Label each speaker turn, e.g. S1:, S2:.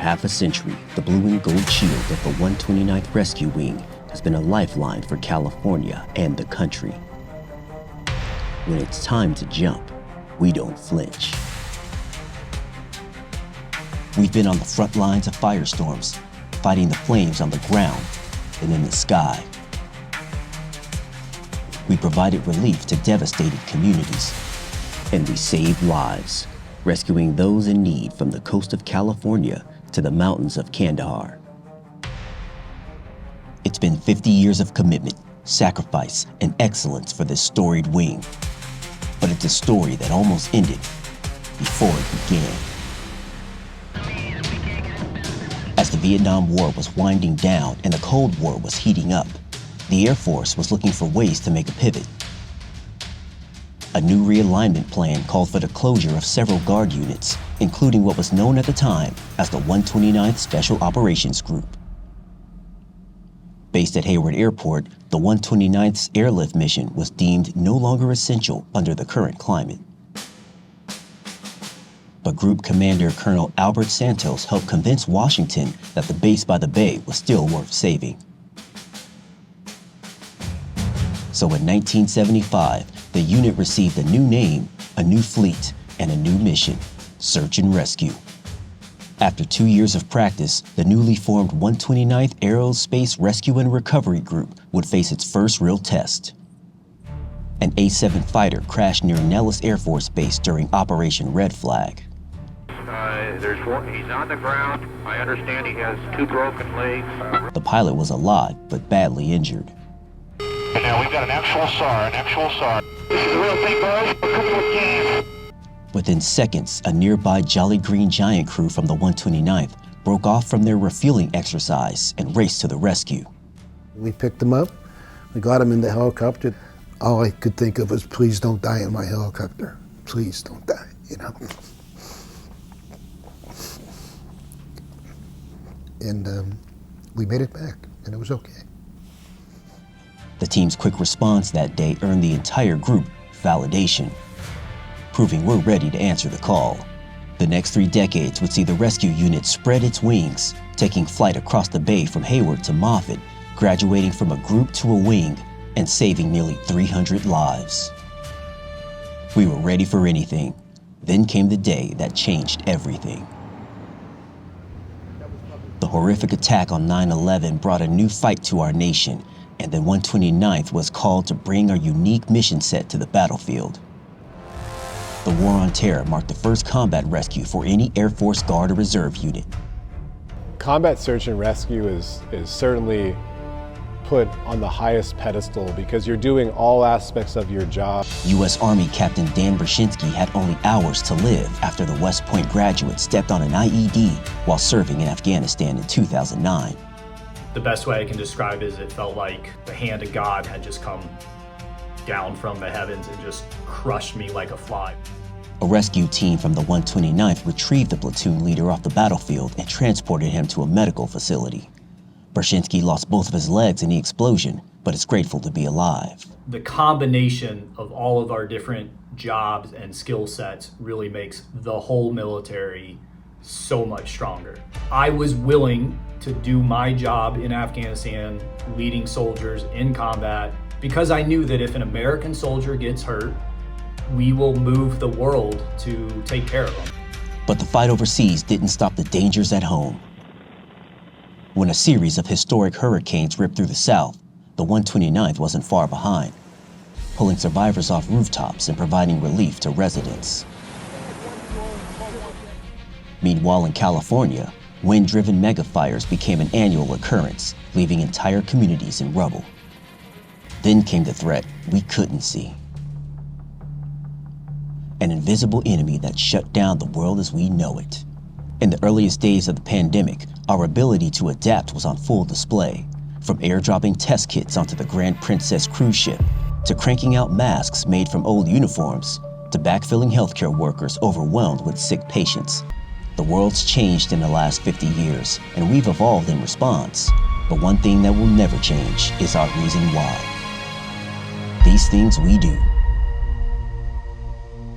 S1: half a century, the blue and gold shield of the 129th Rescue Wing has been a lifeline for California and the country. When it's time to jump, we don't flinch. We've been on the front lines of firestorms, fighting the flames on the ground and in the sky. We provided relief to devastated communities, and we saved lives, rescuing those in need from the coast of California to the mountains of Kandahar. It's been 50 years of commitment, sacrifice, and excellence for this storied wing. But it's a story that almost ended before it began. As the Vietnam War was winding down and the Cold War was heating up, the Air Force was looking for ways to make a pivot. A new realignment plan called for the closure of several guard units, including what was known at the time as the 129th Special Operations Group. Based at Hayward Airport, the 129th's airlift mission was deemed no longer essential under the current climate. But Group Commander Colonel Albert Santos helped convince Washington that the base by the bay was still worth saving. So in 1975, the unit received a new name, a new fleet, and a new mission: search and rescue. After 2 years of practice, the newly formed 129th Aerospace Rescue and Recovery Group would face its first real test. An A-7 fighter crashed near Nellis Air Force Base during Operation Red Flag.
S2: There's one, he's on the ground. I understand he has 2 broken legs.
S1: The pilot was alive, but badly injured.
S2: And now we've got an actual SAR. This is the real thing, boys. We're cooking with gas.
S1: Within seconds, a nearby Jolly Green Giant crew from the 129th broke off from their refueling exercise and raced to the rescue.
S3: We picked them up, we got them in the helicopter. All I could think of was, please don't die in my helicopter. Please don't die, you know. And we made it back, and it was okay.
S1: The team's quick response that day earned the entire group validation, proving we're ready to answer the call. The next 3 decades would see the rescue unit spread its wings, taking flight across the bay from Hayward to Moffett, graduating from a group to a wing, and saving nearly 300 lives. We were ready for anything. Then came the day that changed everything. The horrific attack on 9/11 brought a new fight to our nation, and the 129th was called to bring our unique mission set to the battlefield. The War on Terror marked the first combat rescue for any Air Force Guard or Reserve unit.
S4: Combat search and rescue is certainly put on the highest pedestal because you're doing all aspects of your job.
S1: U.S. Army Captain Dan Brzezinski had only hours to live after the West Point graduate stepped on an IED while serving in Afghanistan in 2009.
S5: The best way I can describe it is it felt like the hand of God had just come down from the heavens and just crushed me like a fly.
S1: A rescue team from the 129th retrieved the platoon leader off the battlefield and transported him to a medical facility. Brzezinski lost both of his legs in the explosion, but is grateful to be alive.
S5: The combination of all of our different jobs and skill sets really makes the whole military so much stronger. I was willing to do my job in Afghanistan, leading soldiers in combat, because I knew that if an American soldier gets hurt, we will move the world to take care of them.
S1: But the fight overseas didn't stop the dangers at home. When a series of historic hurricanes ripped through the South, the 129th wasn't far behind, pulling survivors off rooftops and providing relief to residents. Meanwhile, in California, wind-driven megafires became an annual occurrence, leaving entire communities in rubble. Then came the threat we couldn't see. An invisible enemy that shut down the world as we know it. In the earliest days of the pandemic, our ability to adapt was on full display, from airdropping test kits onto the Grand Princess cruise ship, to cranking out masks made from old uniforms, to backfilling healthcare workers overwhelmed with sick patients. The world's changed in the last 50 years, and we've evolved in response. But one thing that will never change is our reason why. These things we do